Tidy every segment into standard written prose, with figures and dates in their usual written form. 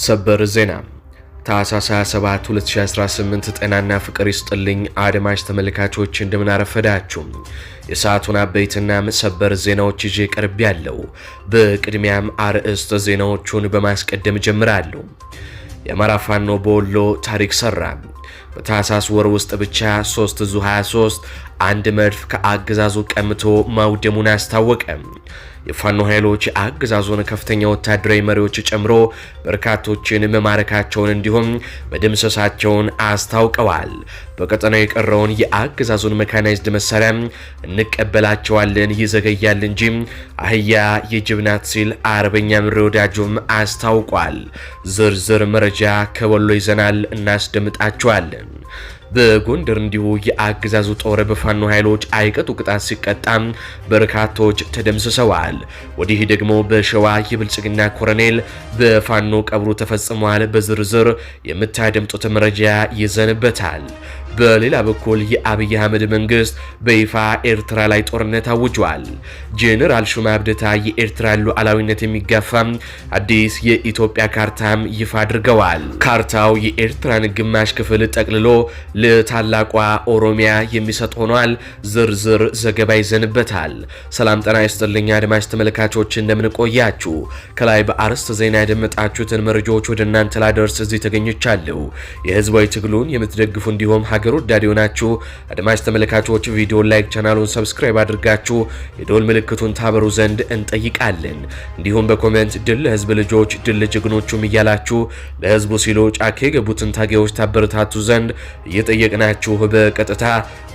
ሰበር ዜና ታህሳስ 27 2018 ጤናና ፍቅር ይስጥልኝ አድማጭ ተመልካቾች እንደምን አረፈዳችሁ። የሰዓቱን አበይትና ሰበር ዜናዎች ይዤ ቀርብ ያለው። በቅድሚያም አርዕስተ ዜናዎቹን በማስቀደም ጀምራለሁ። የአማራ ፋኖ በወሎ ታሪክ ሰራ። በታህሳስ ወር ውስጥ ብቻ 3 ዙ 23 አንድ መድፍ ከአገዛዙ ቀምቶ ማውደሙን አስታወቀ። የፋኖ ኃይሎች አገዛዙን ከፍተኛ ወታደራዊ መሪዎች ጨምሮ በርካቶችን መማረካቸውን እንዲሁም መደምሰሳቸውን አስታውቀዋል። በቀጠናው የቀረውን የአገዛዙን መካናይዝድ መሳሪያ እንቀበላቸዋለን ይዘገያል እንጂ አህያ የጅብ ናት ሲል አርበኛ ምሬ ወዳጁም አስታውቋል። ዝርዝር መረጃ ከወሎ ይዘናል፣ እናስደምጣቸዋለን። በጎንደር እንዲሁ የአገዛዙ ጦር በፋኖ ኃይሎች አይቀጡ ቅጣት ሲቀጣም በርካቶች ተደምስሰዋል። ወዲህ ደግሞ በሸዋ የብልጽግና ኮሎኔል በፋኖ ቀብሩ ተፈጽሟል። በዝርዝር የምታደምጡት መረጃ ይዘንበታል። በሌላ በኩል የአብይ አህመድ መንግስት በይፋ ኤርትራ ላይ ጦርነት አውጇል። ጄኔራል ሹማ አብደታ የኤርትራ ሉዓላዊነት የሚጋፋ አዲስ የኢትዮጵያ ካርታም ይፋ አድርገዋል። ካርታው የኤርትራን ግማሽ ክፍል ጠቅልሎ ለታላቋ ኦሮሚያ የሚሰጥ ሆኗል። ዝርዝር ዘገባ ይዘንበታል። ሰላም ጤና ይስጥልኝ አድማጭ ተመልካቾች እንደምንቆያችሁ። ከላይ በአርዕስተ ዜና ያደመጣችሁትን መረጃዎች ወደ እናንተ ላደርስ እዚህ ተገኝቻለሁ። የህዝባዊ ትግሉን የምትደግፉ እንዲሁም ሀገር ወዳድ የሆናችሁ አድማጭ ተመልካቾች ቪዲዮ ላይክ፣ ቻናሉን ሰብስክራይብ አድርጋችሁ የደወል ምልክቱን ታበሩ ዘንድ እንጠይቃለን። እንዲሁም በኮሜንት ድል ለህዝብ ልጆች ድል ለጀግኖቹም እያላችሁ ለህዝቡ ሲሉ ጫካ የገቡትን ታጋዮች ታበረታቱ ዘንድ እየጠየቅናችሁ በቀጥታ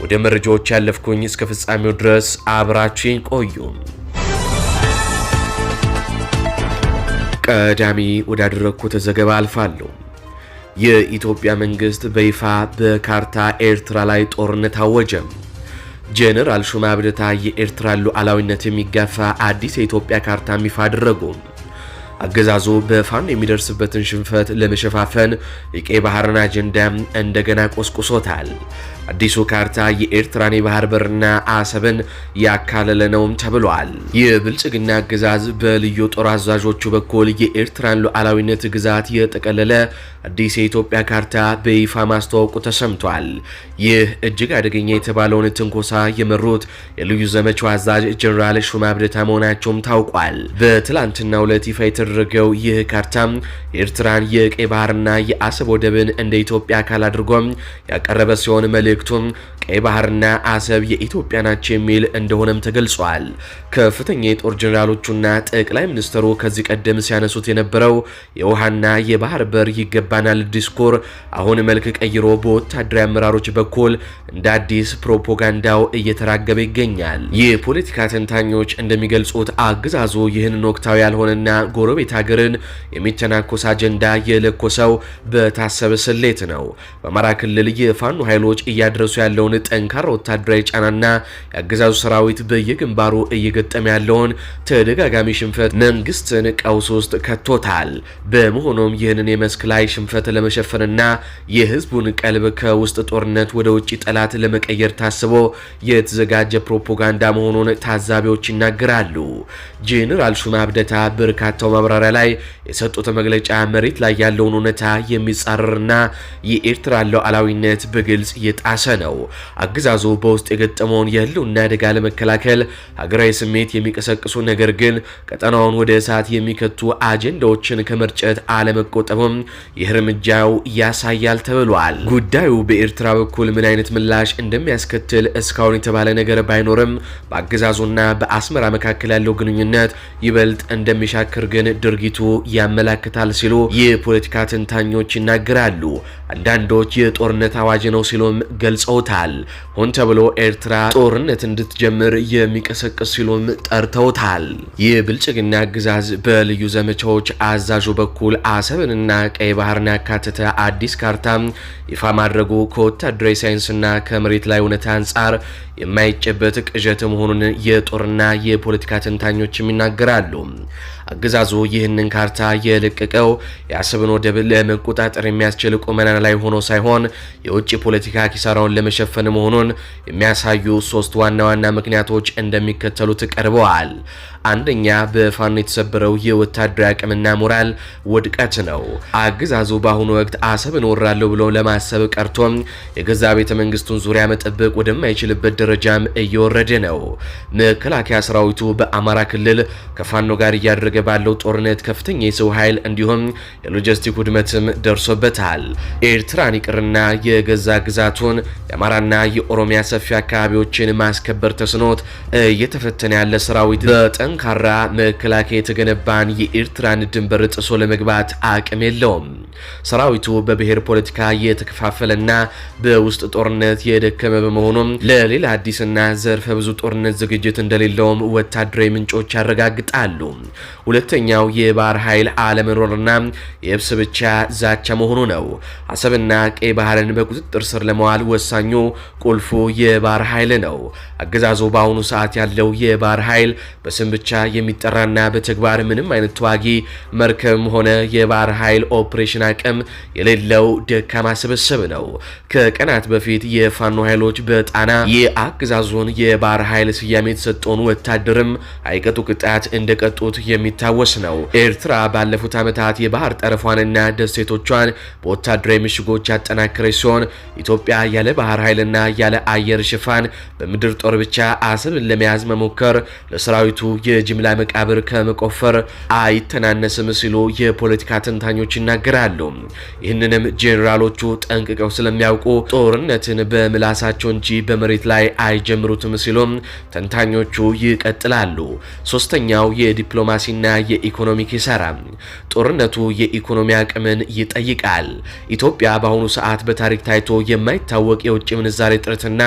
ወደ መረጃዎች ያለፍኩኝ። እስከ ፍጻሜው ድረስ አብራችሁን ቆዩ። ቀዳሚ ወዳደረኩት ዘገባ አልፋለሁ። የኢትዮጵያ መንግስት በይፋ በካርታ ኤርትራ ላይ ጦርነት አወጀም። ጄኔራል ሹማ አብደታ የኤርትራ ሉዓላዊነት የሚጋፋ አዲስ የኢትዮጵያ ካርታ ይፋ አደረጉ። አገዛዙ በፋኖ የሚደርስበትን ሽንፈት ለመሸፋፈን የቀይ ባህርን አጀንዳ እንደገና ቆስቁሶታል። አዲሱ ካርታ የኤርትራን የባህር በርና አሰብን ያካለለ ነውም ተብሏል። የብልጽግና አገዛዝ በልዩ ጦር አዛዦቹ በኩል የኤርትራን ሉዓላዊነት ግዛት የጠቀለለ አዲስ የኢትዮጵያ ካርታ በይፋ ማስተዋወቁ ተሰምቷል። ይህ እጅግ አደገኛ የተባለውን ትንኮሳ የመሩት የልዩ ዘመቻው አዛዥ ጄኔራል ሹማ አብደታ መሆናቸውም ታውቋል። በትላንትናው ዕለት ይፋ የተደረገው ይህ ካርታ የኤርትራን የቀይ ባህርና የአሰብ ወደብን እንደ ኢትዮጵያ አካል አድርጎም ያቀረበ ሲሆን መልእክቱም ቀይ ባህርና አሰብ የኢትዮጵያ ናቸው የሚል እንደሆነም ተገልጿል። ከፍተኛ የጦር ጄኔራሎቹና ጠቅላይ ሚኒስትሩ ከዚህ ቀደም ሲያነሱት የነበረው የውሃና የባህር በር ይገባናል ዲስኮር አሁን መልክ ቀይሮ በወታደራዊ አመራሮች በኩል እንደ አዲስ ፕሮፓጋንዳው እየተራገበ ይገኛል። የፖለቲካ ተንታኞች እንደሚገልጹት አገዛዙ ይህንን ወቅታዊ ያልሆነና ጎረቤት ሀገርን የሚተናኮስ አጀንዳ የለኮሰው በታሰበ ስሌት ነው። በአማራ ክልል የፋኖ ኃይሎች እያደረሱ ያለውን ጠንካራ ወታደራዊ ጫናና የአገዛዙ ሰራዊት በየግንባሩ እየገጠመ ያለውን ተደጋጋሚ ሽንፈት መንግስትን ቀውስ ውስጥ ከቶታል። በመሆኑም ይህንን የመስክ ላይ ሽንፈት ለመሸፈንና የህዝቡን ቀልብ ከውስጥ ጦርነት ወደ ውጭ ጠላት ለመቀየር ታስቦ የተዘጋጀ ፕሮፓጋንዳ መሆኑን ታዛቢዎች ይናገራሉ። ጄኔራል ሹማ አብደታ በርካታው ማብራሪያ ላይ የሰጡት መግለጫ መሬት ላይ ያለውን እውነታ የሚጻረርና የኤርትራ ሉዓላዊነት በግልጽ የጣሰ ነው። አገዛዙ በውስጥ የገጠመውን የህልውና አደጋ ለመከላከል ሀገራዊ ስሜት የሚቀሰቅሱ ነገር ግን ቀጠናውን ወደ እሳት የሚከቱ አጀንዳዎችን ከመርጨት አለመቆጠቡም ይህ እርምጃው ያሳያል ተብሏል። ጉዳዩ በኤርትራ በኩል ምን አይነት ምላሽ እንደሚያስከትል እስካሁን የተባለ ነገር ባይኖርም በአገዛዙና በአስመራ መካከል ያለው ግንኙነት ይበልጥ እንደሚሻክር ግን ድርጊቱ ያመላክታል ሲሉ የፖለቲካ ተንታኞች ይናገራሉ። አንዳንዶች የጦርነት አዋጅ ነው ሲሉም ገልጸውታል። ሆን ተብሎ ኤርትራ ጦርነት እንድትጀምር የሚቀሰቅስ ሲሉም ጠርተውታል። የብልጽግና አገዛዝ በልዩ ዘመቻዎች አዛዡ በኩል አሰብንና ቀይ ባህርን ያካተተ አዲስ ካርታ ይፋ ማድረጉ ከወታደራዊ ሳይንስና ከመሬት ላይ እውነታ አንጻር የማይጨበት ቅዠት መሆኑን የጦርና የፖለቲካ ተንታኞችም ይናገራሉ። አገዛዙ ይህንን ካርታ የለቀቀው የአሰብን ወደብ ለመቆጣጠር የሚያስችል ቁመና ላይ ሆኖ ሳይሆን የውጭ ፖለቲካ ኪሳራውን ለመሸፈን መሆኑን የሚያሳዩ ሶስት ዋና ዋና ምክንያቶች እንደሚከተሉት ቀርበዋል። አንደኛ፣ በፋኖ የተሰበረው የወታደራዊ አቅምና ሞራል ውድቀት ነው። አገዛዙ በአሁኑ ወቅት አሰብን ወራለሁ ብሎ ለማሰብ ቀርቶ የገዛ ቤተ መንግስቱን ዙሪያ መጠበቅ ወደማይችልበት ደረጃም እየወረደ ነው። መከላከያ ሰራዊቱ በአማራ ክልል ከፋኖ ጋር እያደረገ ባለው ጦርነት ከፍተኛ የሰው ኃይል እንዲሁም የሎጂስቲክ ውድመትም ደርሶበታል። ኤርትራን ይቅርና የገዛ ግዛቱን የአማራና የኦሮሚያ ሰፊ አካባቢዎችን ማስከበር ተስኖት እየተፈተነ ያለ ሰራዊት በጠንካራ መከላከያ የተገነባን የኤርትራን ድንበር ጥሶ ለመግባት አቅም የለውም። ሰራዊቱ በብሔር ፖለቲካ የተከፋፈለና በውስጥ ጦርነት የደከመ በመሆኑም ለሌላ አዲስና ዘርፈ ብዙ ጦርነት ዝግጅት እንደሌለውም ወታደራዊ ምንጮች ያረጋግጣሉ። ሁለተኛው የባህር ኃይል አለመኖርና የብስ ብቻ ዛቻ መሆኑ ነው። አሰብና ቀይ ባህርን በቁጥጥር ስር ለመዋል ወሳኙ ቁልፉ የባህር ኃይል ነው። አገዛዙ በአሁኑ ሰዓት ያለው የባህር ኃይል በስም ብቻ የሚጠራና በተግባር ምንም አይነት ተዋጊ መርከብም ሆነ የባህር ኃይል ኦፕሬሽን አቅም የሌለው ደካማ ስብስብ ነው። ከቀናት በፊት የፋኖ ኃይሎች በጣና የአገዛዙን የባህር ኃይል ስያሜ የተሰጠውን ወታደርም አይቀጡ ቅጣት እንደቀጡት የሚታወስ ነው። ኤርትራ ባለፉት ዓመታት የባህር ጠረፏንና ደሴቶቿን በወታደራዊ ምሽጎች ያጠናከረች ሲሆን ኢትዮጵያ ያለ ባህር ኃይልና ያለ አየር ሽፋን በምድር ጦር ብቻ አሰብን ለመያዝ መሞከር ለሰራዊቱ የጅምላ መቃብር ከመቆፈር አይተናነስም ሲሉ የፖለቲካ ተንታኞች ይናገራሉ። ይህንንም ጄኔራሎቹ ጠንቅቀው ስለሚያውቁ ጦርነትን በምላሳቸው እንጂ በመሬት ላይ አይጀምሩትም ሲሉም ተንታኞቹ ይቀጥላሉ። ሶስተኛው የዲፕሎማሲና የኢኮኖሚ ኪሳራ። ጦርነቱ የኢኮኖሚ አቅምን ይጠይቃል። ኢትዮጵያ በአሁኑ ሰዓት በታሪክ ታይቶ የማይታወቅ የውጭ ምንዛሬ እጥረትና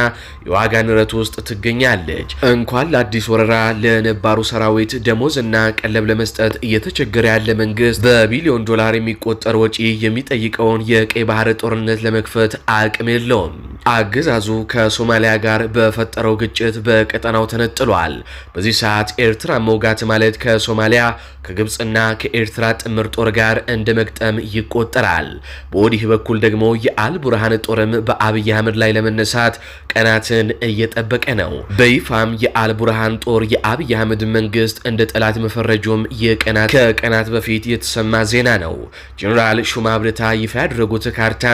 የዋጋ ንረት ውስጥ ትገኛለች። እንኳን ለአዲስ ወረራ ለነባሩ ሰራዊት ደሞዝና ቀለብ ለመስጠት እየተቸገረ ያለ መንግስት በቢሊዮን ዶላር የሚቆጠር ወጪ የሚጠይቀውን የቀይ ባህር ጦርነት ለመክፈት አቅም የለውም። አገዛዙ ከሶማሊያ ጋር በፈጠረው ግጭት በቀጠናው ተነጥሏል። በዚህ ሰዓት ኤርትራ መውጋት ማለት ከሶማሊያ ከግብፅና ከኤርትራ ጥምር ጦር ጋር እንደ መግጠም ይቆጠራል። በወዲህ በኩል ደግሞ የአልቡርሃን ጦርም በአብይ አህመድ ላይ ለመነሳት ቀናትን እየጠበቀ ነው። በይፋም የአልቡርሃን ጦር የአብይ አህመድ መንግስት እንደ ጠላት መፈረጁም ከቀናት በፊት የተሰማ ዜና ነው። ጀነራል ሹማ ብርታ ይፋ ያደረጉት ካርታ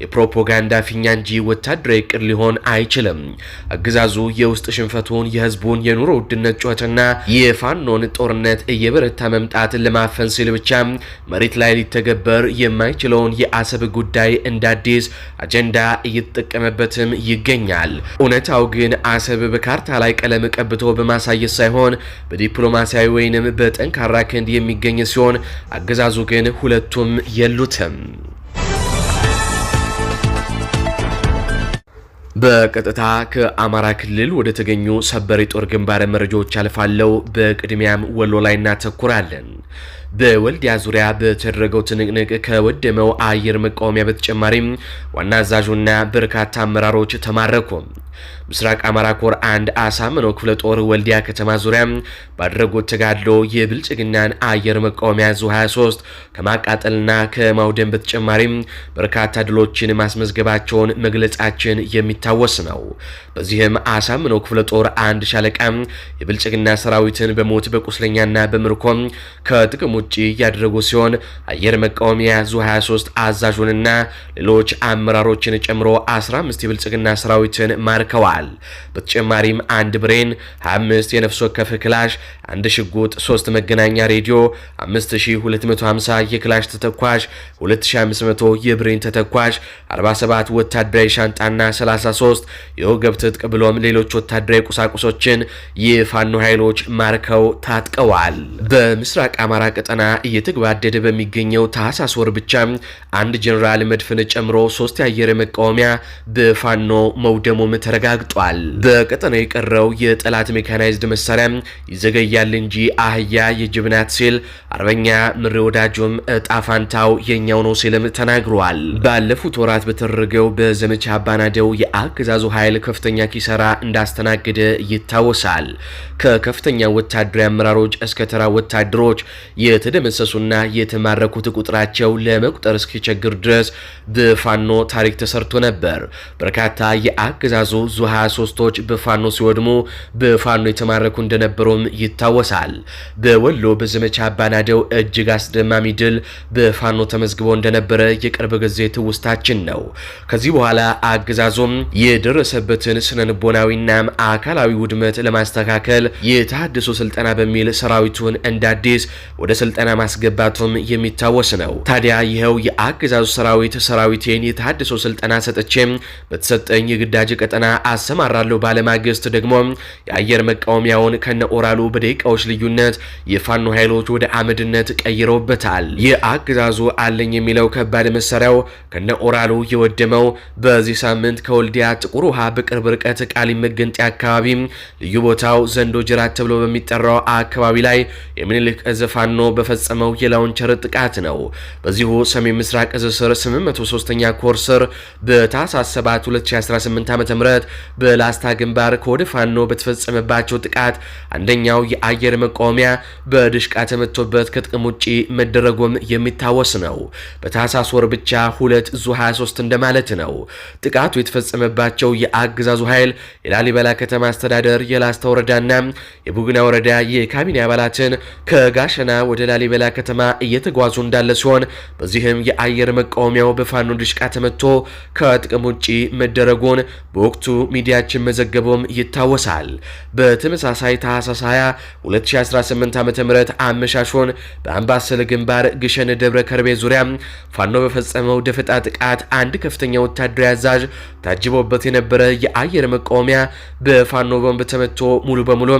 የፕሮፓጋንዳ ፊኛ እንጂ ወታደራዊ እቅድ ሊሆን አይችልም። አገዛዙ የውስጥ ሽንፈቱን፣ የህዝቡን የኑሮ ውድነት ጩኸትና የፋኖን ጦርነት እየበረታ መምጣት ለማፈን ሲል ብቻ መሬት ላይ ሊተገበር የማይችለውን የአሰብ ጉዳይ እንደ አዲስ አጀንዳ እየተጠቀመበትም ይገኛል። እውነታው ግን አሰብ በካርታ ላይ ቀለም ቀብቶ በማሳየት ሳይሆን በዲፕሎማሲያዊ ወይንም በጠንካራ ክንድ የሚገኝ ሲሆን አገዛዙ ግን ሁለቱም የሉትም። በቀጥታ ከአማራ ክልል ወደ ተገኙ ሰበር የጦር ግንባር መረጃዎች አልፋለው። በቅድሚያም ወሎ ላይ እናተኩራለን። በወልዲያ ዙሪያ በተደረገው ትንቅንቅ ከወደመው አየር መቃወሚያ በተጨማሪም ዋና አዛዡና በርካታ አመራሮች ተማረኩ። ምስራቅ አማራ ኮር አንድ አሳምነው ክፍለ ጦር ወልዲያ ከተማ ዙሪያ ባደረጉት ተጋድሎ የብልጽግናን አየር መቃወሚያ ዙ 23 ከማቃጠልና ከማውደም በተጨማሪም በርካታ ድሎችን ማስመዝገባቸውን መግለጻችን የሚታወስ ነው። በዚህም አሳምነው ክፍለ ጦር አንድ ሻለቃ የብልጽግና ሰራዊትን በሞት በቁስለኛና በምርኮም ከጥቅም ውጪ ያደረጉ ሲሆን አየር መቃወሚያ ዙ 23 አዛዡንና ሌሎች አመራሮችን ጨምሮ 15 የብልጽግና ሰራዊትን ማርከዋል። በተጨማሪም አንድ ብሬን፣ 25 የነፍስ ወከፍ ክላሽ፣ አንድ ሽጉጥ፣ 3 መገናኛ ሬዲዮ፣ 5250 የክላሽ ተተኳሽ፣ 2500 የብሬን ተተኳሽ፣ 47 ወታደራዊ ሻንጣና 33 የወገብ ትጥቅ ብሎም ሌሎች ወታደራዊ ቁሳቁሶችን የፋኖ ኃይሎች ማርከው ታጥቀዋል። በምስራቅ አማራ ቀጠና እየተገባደደ በሚገኘው ታህሳስ ወር ብቻ አንድ ጀነራል መድፍን ጨምሮ 3 የአየር መቃወሚያ በፋኖ መውደሙም ተረጋግጧል። በቀጠናው የቀረው የጠላት ሜካናይዝድ መሳሪያ ይዘገያል እንጂ አህያ የጅብናት ሲል አርበኛ ምሬ ወዳጆም እጣፋንታው የኛው ነው ሲልም ተናግሯል። ባለፉት ወራት በተደረገው በዘመቻ አባናደው የአገዛዙ ኃይል ከፍተኛ ኪሳራ እንዳስተናገደ ይታወሳል። ከከፍተኛ ወታደራዊ አመራሮች እስከ ተራ ወታደሮች የተደመሰሱና የተማረኩት ቁጥራቸው ለመቁጠር እስኪቸግር ድረስ በፋኖ ታሪክ ተሰርቶ ነበር። በርካታ የአገዛዙ ዙ 23ቶች በፋኖ ሲወድሙ በፋኖ የተማረኩ እንደነበሩም ይታወሳል። በወሎ በዘመቻ አባናደው እጅግ አስደማሚ ድል በፋኖ ተመዝግቦ እንደነበረ የቅርብ ጊዜ ትውስታችን ነው። ከዚህ በኋላ አገዛዙም የደረሰበትን ስነልቦናዊና አካላዊ ውድመት ለማስተካከል የተሃድሶ ስልጠና በሚል ሰራዊቱን እንደ አዲስ ወደ ስልጠና ማስገባቱም የሚታወስ ነው። ታዲያ ይኸው የአገዛዙ ሰራዊቴን የተሃድሶ ስልጠና ሰጥቼም በተሰጠኝ የግዳጅ ቀጠና አሰማራለሁ ባለማግስት ደግሞ የአየር መቃወሚያውን ከነ ኦራሉ በደቂቃዎች ልዩነት የፋኖ ኃይሎች ወደ አመድነት ቀይረውበታል። የአገዛዙ አለኝ የሚለው ከባድ መሳሪያው ከነ ኦራሉ የወደመው በዚህ ሳምንት ከወልዲያ ጥቁር ውሃ በቅርብ ርቀት ቃሊም መገንጤ አካባቢ ልዩ ቦታው ዘንዶ ጅራት ተብሎ በሚጠራው አካባቢ ላይ የሚኒልክ እዝ ፋኖ በፈጸመው የላውንቸር ጥቃት ነው። በዚሁ ሰሜን ምስራቅ እዝ ስር 803ኛ ኮር ስር በታህሳስ 7 2018 ዓ.ም በላስታ ግንባር ከወደ ፋኖ በተፈጸመባቸው ጥቃት አንደኛው የአየር መቃወሚያ በድሽቃ ተመቶበት ከጥቅም ውጪ መደረጉም የሚታወስ ነው። በታህሳስ ወር ብቻ 2 ዙ 23 እንደማለት ነው። ጥቃቱ የተፈጸመባቸው የአገዛዙ ኃይል የላሊበላ ከተማ አስተዳደር የላስታ ወረዳና የቡግና ወረዳ የካቢኔ አባላትን ከጋሸና ወደ ላሊበላ ከተማ እየተጓዙ እንዳለ ሲሆን በዚህም የአየር መቃወሚያው በፋኖ ድሽቃ ተመቶ ከጥቅም ውጪ መደረጉን በወቅቱ ሚዲያችን መዘገቡም ይታወሳል። በተመሳሳይ ታህሳስ 20 2018 ዓ.ም አመሻሹን በአምባሰል ግንባር ግሸን ደብረ ከርቤ ዙሪያ ፋኖ በፈጸመው ደፈጣ ጥቃት አንድ ከፍተኛ ወታደራዊ አዛዥ ታጅቦበት የነበረ የአየር መቃወሚያ በፋኖ ቦምብ ተመቶ ሙሉ በሙሉ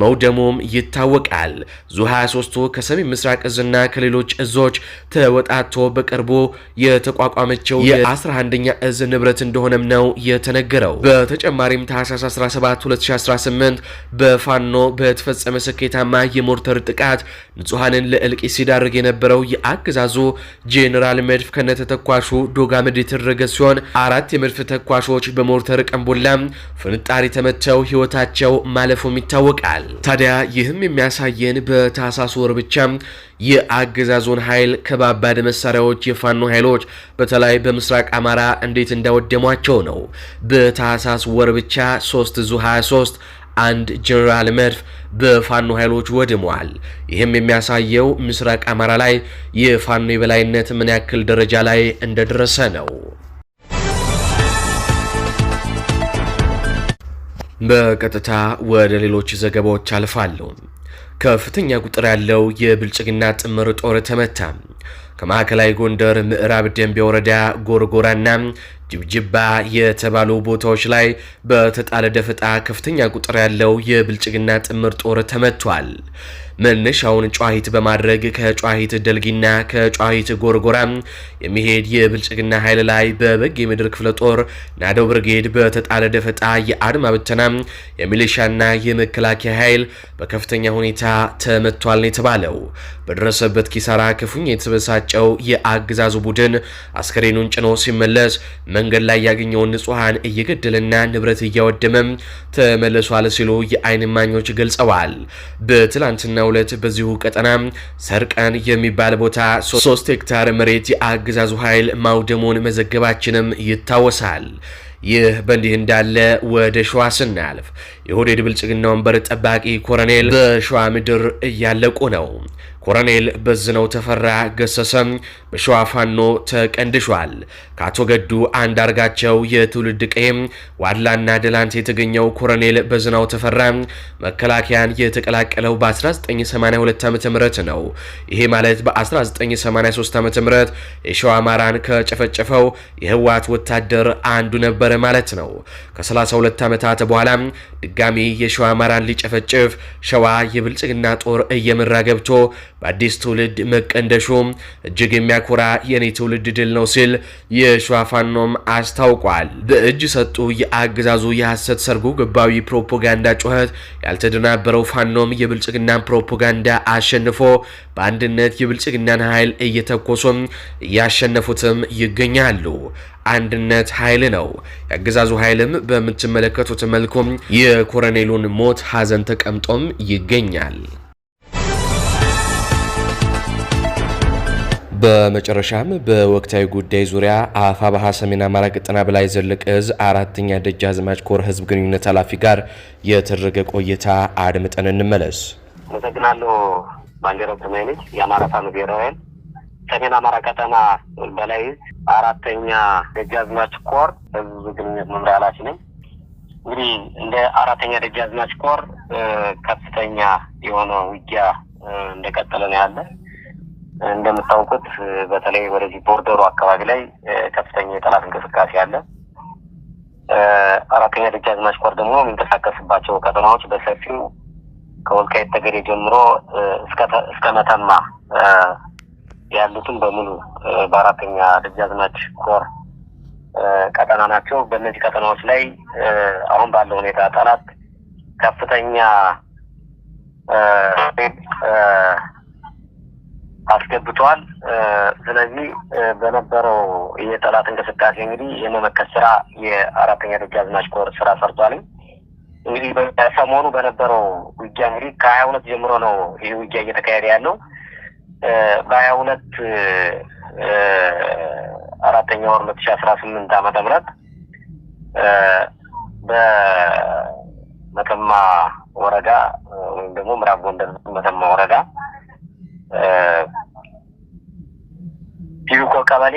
መውደሙም ይታወቃል። ዙ 23ቱ ከሰሜን ምስራቅ እዝና ከሌሎች እዞች ተወጣቶ በቅርቡ የተቋቋመችው የ11ኛ እዝ ንብረት እንደሆነም ነው የተነገረው። በተጨማሪም ታህሳስ 17 2018 በፋኖ በተፈጸመ ስኬታማ የሞርተር ጥቃት ንጹሃንን ለእልቂት ሲዳርግ የነበረው የአገዛዙ ጄኔራል መድፍ ከነተተኳሹ ዶጋመድ የተደረገ ሲሆን 4 የመድፍ ተኳሾች በሞርተር ቀንቦላ ፍንጣሪ ተመተው ህይወታቸው ማለፉም ይታወቃል። ታዲያ ይህም የሚያሳየን በታህሳስ ወር ብቻ የአገዛዙን ኃይል ከባባድ መሳሪያዎች የፋኖ ኃይሎች በተለይ በምስራቅ አማራ እንዴት እንዳወደሟቸው ነው። በታህሳስ ወር ብቻ 3 ዙ 23 አንድ ጀነራል መድፍ በፋኖ ኃይሎች ወድመዋል። ይህም የሚያሳየው ምስራቅ አማራ ላይ የፋኖ የበላይነት ምን ያክል ደረጃ ላይ እንደደረሰ ነው። በቀጥታ ወደ ሌሎች ዘገባዎች አልፋለሁ። ከፍተኛ ቁጥር ያለው የብልጽግና ጥምር ጦር ተመታ። ከማዕከላዊ ጎንደር ምዕራብ ደንቢያ ወረዳ ጎርጎራና ጅብጅባ የተባሉ ቦታዎች ላይ በተጣለ ደፈጣ ከፍተኛ ቁጥር ያለው የብልጽግና ጥምር ጦር ተመቷል። መነሻውን ጨዋሂት በማድረግ ከጨዋሂት ደልጊና ከጨዋሂት ጎርጎራ የሚሄድ የብልጽግና ኃይል ላይ በበጌ ምድር ክፍለ ጦር ናደው ብርጌድ በተጣለ ደፈጣ የአድማ ብተና የሚሊሻና የመከላከያ ኃይል በከፍተኛ ሁኔታ ተመቷል ነው የተባለው። በደረሰበት ኪሳራ ክፉኛ የተበሳጨው የአገዛዙ ቡድን አስከሬኑን ጭኖ ሲመለስ መንገድ ላይ ያገኘውን ንጹሃን እየገደለና ንብረት እያወደመም ተመለሷል ሲሉ የአይን እማኞች ገልጸዋል። በትላንትና ሁለት በዚሁ ቀጠና ሰርቀን የሚባል ቦታ 3 ሄክታር መሬት የአገዛዙ ኃይል ማውደሙን መዘገባችንም ይታወሳል። ይህ በእንዲህ እንዳለ ወደ ሸዋ ስናልፍ የኦህዴድ ብልጽግና ወንበር ጠባቂ ኮሎኔል በሸዋ ምድር እያለቁ ነው። ኮሎኔል በዝነው ተፈራ ገሰሰም በሸዋ ፋኖ ተቀንድሿል። ከአቶ ገዱ አንዳርጋቸው የትውልድ ቀይም ዋድላና ደላንት የተገኘው ኮሎኔል በዝናው ተፈራ መከላከያን የተቀላቀለው በ1982 ዓ.ም ነው። ይሄ ማለት በ1983 ዓ.ም የሸዋ አማራን ከጨፈጨፈው የህወሓት ወታደር አንዱ ነበር ማለት ነው። ከ32 ዓመታት በኋላ ድጋሚ የሸዋ አማራን ሊጨፈጭፍ ሸዋ የብልጽግና ጦር እየመራ ገብቶ በአዲስ ትውልድ መቀንደሹ እጅግ የሚያኮራ የኔ ትውልድ ድል ነው ሲል የሸዋ ፋኖም አስታውቋል። በእጅ ሰጡ የአገዛዙ የሐሰት ሰርጎ ገባዊ ፕሮፓጋንዳ ጩኸት ያልተደናበረው ፋኖም የብልጽግናን ፕሮፓጋንዳ አሸንፎ በአንድነት የብልጽግናን ኃይል እየተኮሱም እያሸነፉትም ይገኛሉ። አንድነት ኃይል ነው። የአገዛዙ ኃይልም በምትመለከቱት መልኩም የኮሎኔሉን ሞት ሀዘን ተቀምጦም ይገኛል። በመጨረሻም በወቅታዊ ጉዳይ ዙሪያ አፋብኃ ሰሜን አማራ ቀጠና በላይ ዘለቀ ዕዝ 4ኛ ደጃዝማች ኮር ህዝብ ግንኙነት ኃላፊ ጋር የተደረገ ቆይታ አድምጠን እንመለስ። አመሰግናለሁ። ባንዲራው ተማይነች የአማራ ፋኖ ብሔራዊ ኃይል ሰሜን አማራ ቀጠና በላይ ዕዝ 4ኛ ደጃዝማች ኮር ህዝብ ግንኙነት መምሪያ ኃላፊ ነኝ። እንግዲህ እንደ 4ኛ ደጃዝማች ኮር ከፍተኛ የሆነ ውጊያ እንደቀጠለ ነው ያለ። እንደምታውቁት በተለይ ወደዚህ ቦርደሩ አካባቢ ላይ ከፍተኛ የጠላት እንቅስቃሴ አለ። 4ኛ ደጃዝማች ኮር ደግሞ የሚንቀሳቀስባቸው ቀጠናዎች በሰፊው ከወልቃይት ጠገዴ ጀምሮ እስከ መተማ ያሉትን በሙሉ በ4ኛ ደጃዝማች ኮር ቀጠና ናቸው። በእነዚህ ቀጠናዎች ላይ አሁን ባለው ሁኔታ ጠላት ከፍተኛ አስገብቷል። ስለዚህ በነበረው የጠላት እንቅስቃሴ እንግዲህ የመመከት ስራ የ4ኛ ደጃዝማች ኮር ስራ ሰርቷል። እንግዲህ በሰሞኑ በነበረው ውጊያ እንግዲህ ከ22 ጀምሮ ነው ይህ ውጊያ እየተካሄደ ያለው። በ22 4ኛ ወር 2018 ዓመተ ምህረት በመተማ ወረዳ ወይም ደግሞ ምዕራብ ጎንደር መተማ ወረዳ ዲቪኮ ቀበሌ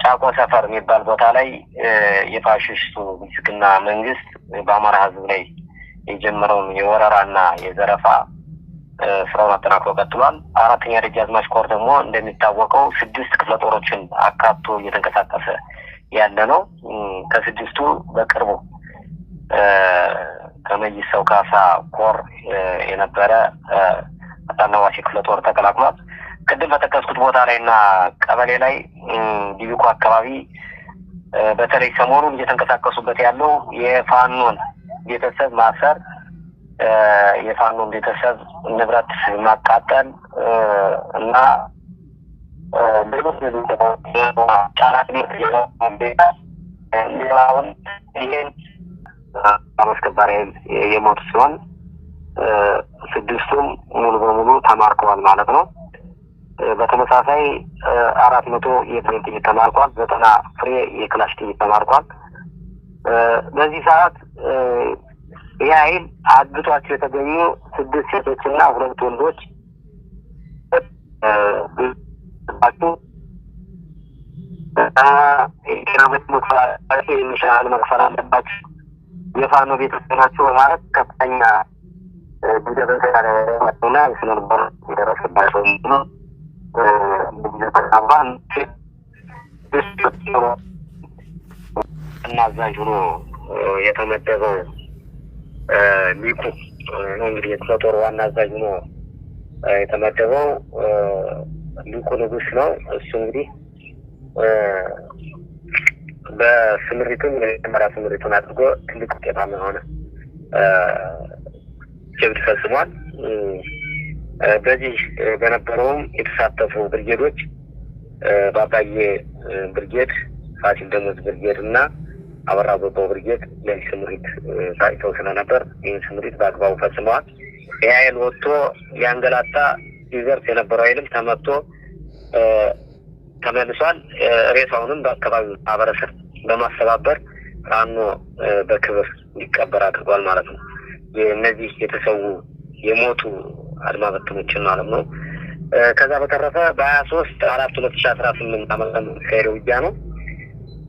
ጫቆ ሰፈር የሚባል ቦታ ላይ የፋሽስቱ ብልጽግና መንግስት በአማራ ህዝብ ላይ የጀመረውን የወረራና የዘረፋ ስራውን አጠናክሮ ቀጥሏል። 4ኛ ደጃዝማች ኮር ደግሞ እንደሚታወቀው 6 ክፍለ ጦሮችን አካቶ እየተንቀሳቀሰ ያለ ነው። ከ6ቱ በቅርቡ ከመይሰው ካሳ ኮር የነበረ አጣናዋሲ ክፍለ ጦር ተቀላቅሏል። ቅድም በተከስኩት ቦታ ላይና ቀበሌ ላይ ዲቪኮ አካባቢ በተለይ ሰሞኑን እየተንቀሳቀሱበት ያለው የፋኖን ቤተሰብ ማሰር፣ የፋኖን ቤተሰብ ንብረት ማቃጠል እና ሌሎች ጫናት ሌላውን ይሄን አስከባሪ የሞቱ ሲሆን 6ቱም ሙሉ በሙሉ ተማርከዋል ማለት ነው። በተመሳሳይ 400 የብሬን ጥይት ተማርኳል። 90 ፍሬ የክላሽ ጥይት ተማርኳል። በዚህ ሰዓት ይህ ኃይል አግቷቸው የተገኙ 6 ሴቶችና 2 ወንዶች የሚሻል መክፈል አለባቸው፣ የፋኖ ቤተሰብ ናቸው በማለት ከፍተኛ ና የስነልቦና የደረሰባቸው እና አዛዥ ሆኖ የተመደበው ሊቁ ነው። እንግዲህ የክፍለ ጦር ዋና አዛዥ ሆኖ የተመደበው ሊቁ ንጉስ ነው። እሱ እንግዲህ በስምሪቱም የመጀመሪያ ስምሪቱን አድርጎ ትልቅ ውጤታማ የሆነ ጀብድ ፈጽሟል። በዚህ በነበረውም የተሳተፉ ብርጌዶች በአባዬ ብርጌድ፣ ፋሲል ደሞዝ ብርጌድ እና አበራ ጎባው ብርጌድ ለዚህ ስምሪት ታጭተው ስለነበር ይህን ስምሪት በአግባቡ ፈጽመዋል። ይህ ኃይል ወጥቶ ያንገላታ ይዘርፍ የነበረው ኃይልም ተመቶ ተመልሷል። ሬሳውንም በአካባቢው ማህበረሰብ በማስተባበር ፋኖ በክብር እንዲቀበር አድርጓል ማለት ነው። እነዚህ የተሰዉ የሞቱ አድማ በተኖችን ማለት ነው። ከዛ በተረፈ በ23/4/2018 ዓመተ ምህረት ከሄደው ውጊያ ነው።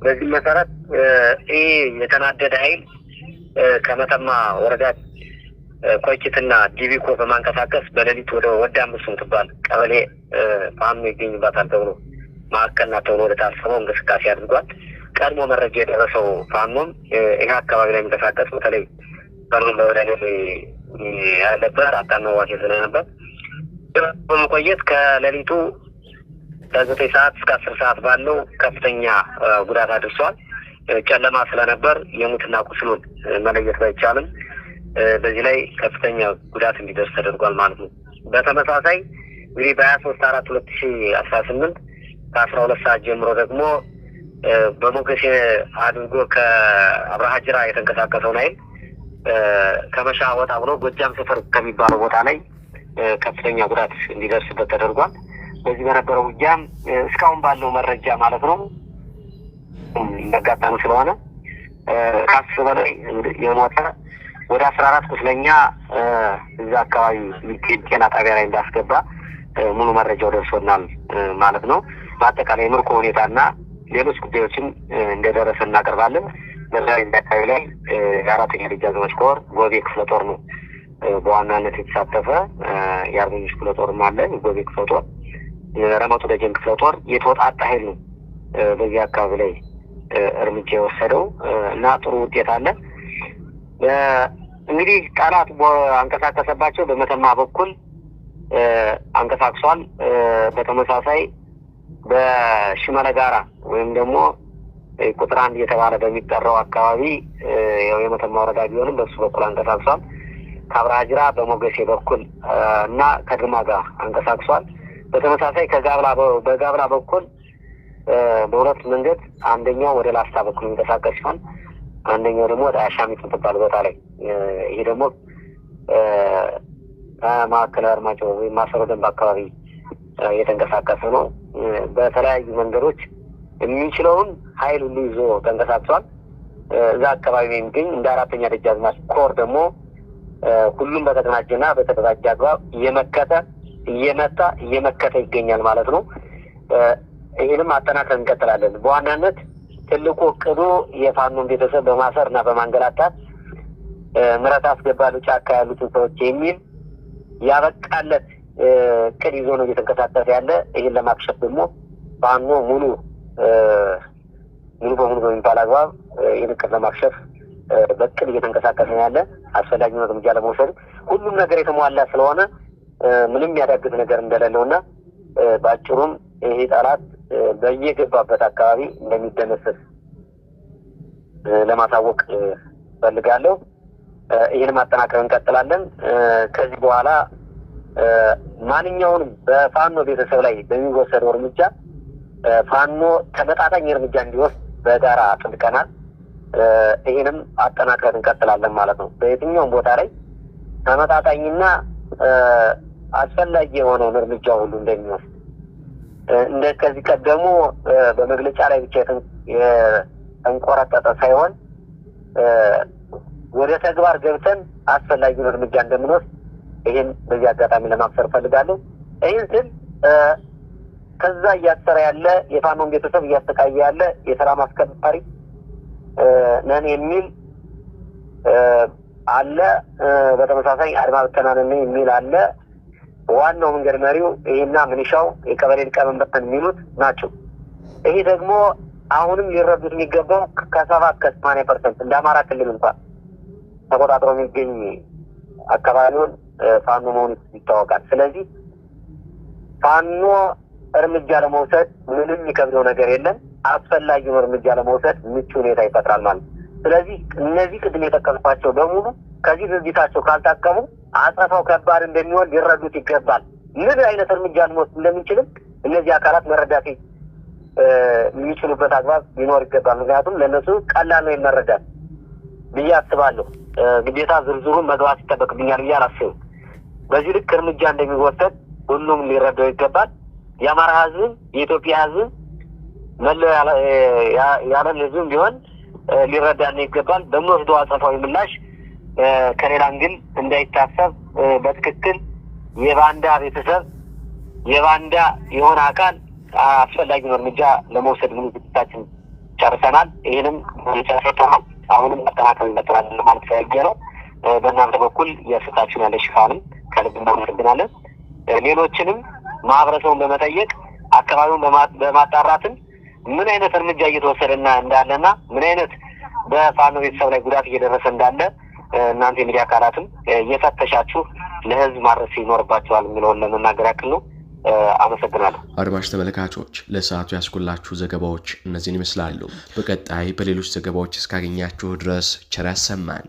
በዚህ መሰረት ይህ የተናደደ ኃይል ከመተማ ወረዳ ቆይትና ዲቪኮ በማንቀሳቀስ በሌሊት ወደ ወዳምስ ምትባል ቀበሌ ፋኖ ይገኝባታል ተብሎ ማዕከልና ተብሎ ወደ ታሰበው እንቅስቃሴ አድርጓል። ቀድሞ መረጃ የደረሰው ፋኖም ይህ አካባቢ ላይ የሚንቀሳቀስ በተለይ ቀኑን በወዳኔ ያለበት አጣናዋሴ ስለነበር በመቆየት ከሌሊቱ ከ9 ሰዓት እስከ 10 ሰዓት ባለው ከፍተኛ ጉዳት አድርሷል። ጨለማ ስለነበር የሙትና ቁስሉን መለየት ባይቻልም በዚህ ላይ ከፍተኛ ጉዳት እንዲደርስ ተደርጓል ማለት ነው። በተመሳሳይ እንግዲህ በ23/4/2018 ከ12 ሰዓት ጀምሮ ደግሞ በሞገሴ አድርጎ ከአብርሃ ጅራ የተንቀሳቀሰውን ኃይል ከመሻ ወጣ ብሎ ጎጃም ሰፈር ከሚባለው ቦታ ላይ ከፍተኛ ጉዳት እንዲደርስበት ተደርጓል። በዚህ በነበረው ውጊያም እስካሁን ባለው መረጃ ማለት ነው ያጋጠመ ስለሆነ ከ10 በላይ የሞተ ወደ 14 ቁስለኛ እዛ አካባቢ ጤና ጣቢያ ላይ እንዳስገባ ሙሉ መረጃው ደርሶናል ማለት ነው። በአጠቃላይ ምርኮ ሁኔታና ሌሎች ጉዳዮችን እንደደረሰ እናቀርባለን። በዛሬ አካባቢ ላይ የአራተኛ ደጃዝማች ኮር ጎቤ ክፍለ ጦር ነው በዋናነት የተሳተፈ። የአርበኞች ክፍለ ጦርም አለ። ጎቤ ክፍለ ጦር፣ ረመጡ ደጀን ክፍለ ጦር የተወጣጣ ኃይል ነው በዚህ አካባቢ ላይ እርምጃ የወሰደው እና ጥሩ ውጤት አለ። እንግዲህ ጠላት አንቀሳቀሰባቸው በመተማ በኩል አንቀሳቅሷል። በተመሳሳይ በሽመለ ጋራ ወይም ደግሞ ቁጥር 1 እየተባለ በሚጠራው አካባቢ ያው የመተማ ወረዳ ቢሆንም በሱ በኩል አንቀሳቅሷል። ከአብርሃ ጅራ በሞገሴ በኩል እና ከድርማ ጋር አንቀሳቅሷል። በተመሳሳይ በጋብላ በኩል በሁለት መንገድ አንደኛው ወደ ላስታ በኩል የሚንቀሳቀስ ሲሆን አንደኛው ደግሞ ወደ አሻሚት የምትባል ቦታ ላይ ይሄ ደግሞ ማዕከላዊ አርማጭሆ ወይም ማሰሮ ደንብ አካባቢ የተንቀሳቀሰ ነው። በተለያዩ መንገዶች የሚችለውን ኃይል ሁሉ ይዞ ተንቀሳቅሷል። እዛ አካባቢ የሚገኝ እንደ አራተኛ ደጃዝማች ኮር ደግሞ ሁሉም በተደራጀና በተደራጀ አግባብ እየመከተ ይገኛል ማለት ነው። ይህንም አጠናክረን እንቀጥላለን። በዋናነት ትልቁ እቅዱ የፋኖን ቤተሰብ በማሰርና በማንገላታት ምረት አስገባሉ ጫካ ያሉትን ሰዎች የሚል ያበቃለት እቅድ ይዞ ነው እየተንቀሳቀሰ ያለ። ይህን ለማክሸፍ ደግሞ ፋኖ ሙሉ በሙሉ በሚባል አግባብ ይህን እቅድ ለማክሸፍ በእቅድ እየተንቀሳቀሰ ያለ። አስፈላጊውን እርምጃ ለመውሰድ ሁሉም ነገር የተሟላ ስለሆነ ምንም ያዳግት ነገር እንደሌለውና በአጭሩም ይሄ ጠላት በየገባበት አካባቢ እንደሚደመሰስ ለማሳወቅ ፈልጋለሁ። ይህን ማጠናከር እንቀጥላለን። ከዚህ በኋላ ማንኛውንም በፋኖ ቤተሰብ ላይ በሚወሰደው እርምጃ ፋኖ ተመጣጣኝ እርምጃ እንዲወስድ በጋራ አጥብቀናል። ይህንም አጠናክረን እንቀጥላለን ማለት ነው። በየትኛውም ቦታ ላይ ተመጣጣኝና አስፈላጊ የሆነውን እርምጃ ሁሉ እንደሚወስድ እንደ ከዚህ ቀደሙ በመግለጫ ላይ ብቻ የተንቆረጠጠ ሳይሆን ወደ ተግባር ገብተን አስፈላጊውን እርምጃ እንደምንወስድ ይህን በዚህ አጋጣሚ ለማብሰር ፈልጋለሁ። ይህን ስል ከዛ እያሰረ ያለ የፋኖን ቤተሰብ እያሰቃየ ያለ የሰላም አስከባሪ ነን የሚል አለ። በተመሳሳይ አድማ ብተናን የሚል አለ። ዋናው መንገድ መሪው ይሄና ምንሻው የቀበሌ ሊቀመንበር የሚሉት ናቸው። ይሄ ደግሞ አሁንም ሊረዱት የሚገባው ከ70-80% እንደ አማራ ክልል እንኳን ተቆጣጥሮ የሚገኝ አካባቢውን ፋኖ መሆኑ ይታወቃል። ስለዚህ ፋኖ እርምጃ ለመውሰድ ምንም የሚከብደው ነገር የለም። አስፈላጊውን እርምጃ ለመውሰድ ምቹ ሁኔታ ይፈጥራል ማለት ነው። ስለዚህ እነዚህ ቅድም የጠቀስኳቸው በሙሉ ከዚህ ድርጊታቸው ካልታቀሙ አጸፋው ከባድ እንደሚሆን ሊረዱት ይገባል። ምን አይነት እርምጃ ልንወስድ እንደምንችልም እነዚህ አካላት መረዳት የሚችሉበት አግባብ ሊኖር ይገባል። ምክንያቱም ለእነሱ ቀላል ነው መረዳት ብዬ አስባለሁ። ግዴታ ዝርዝሩን መግባት ይጠበቅብኛል ብዬ አላስብም። በዚህ ልክ እርምጃ እንደሚወሰድ ሁሉም ሊረዳው ይገባል። የአማራ ሕዝብ የኢትዮጵያ ሕዝብ መለያ ያለን ሕዝብ ቢሆን ሊረዳን ይገባል። በሚወስደው አጸፋዊ ምላሽ ከሌላ እንግል እንዳይታሰብ በትክክል የባንዳ ቤተሰብ የባንዳ የሆነ አካል አስፈላጊውን እርምጃ ለመውሰድ ምን ዝግጅታችን ጨርሰናል። ይህንም ጨርሰናል። አሁንም መጠናከር እንቀጥላለን ማለት ፈልጌ ነው። በእናንተ በኩል የሰጣችሁን ያለ ሽፋንም ከልብ እናመሰግናለን። ሌሎችንም ማህበረሰቡን በመጠየቅ አካባቢውን በማጣራትም ምን አይነት እርምጃ እየተወሰደና እንዳለና ምን አይነት በፋኖ ቤተሰብ ላይ ጉዳት እየደረሰ እንዳለ እናንተ የሚዲያ አካላትም እየፈተሻችሁ ለህዝብ ማድረስ ይኖርባቸዋል የሚለውን ለመናገር ያክል ነው። አመሰግናለሁ። አድማጭ ተመልካቾች ለሰዓቱ ያስኩላችሁ ዘገባዎች እነዚህን ይመስላሉ። በቀጣይ በሌሎች ዘገባዎች እስካገኛችሁ ድረስ ቸር ያሰማን።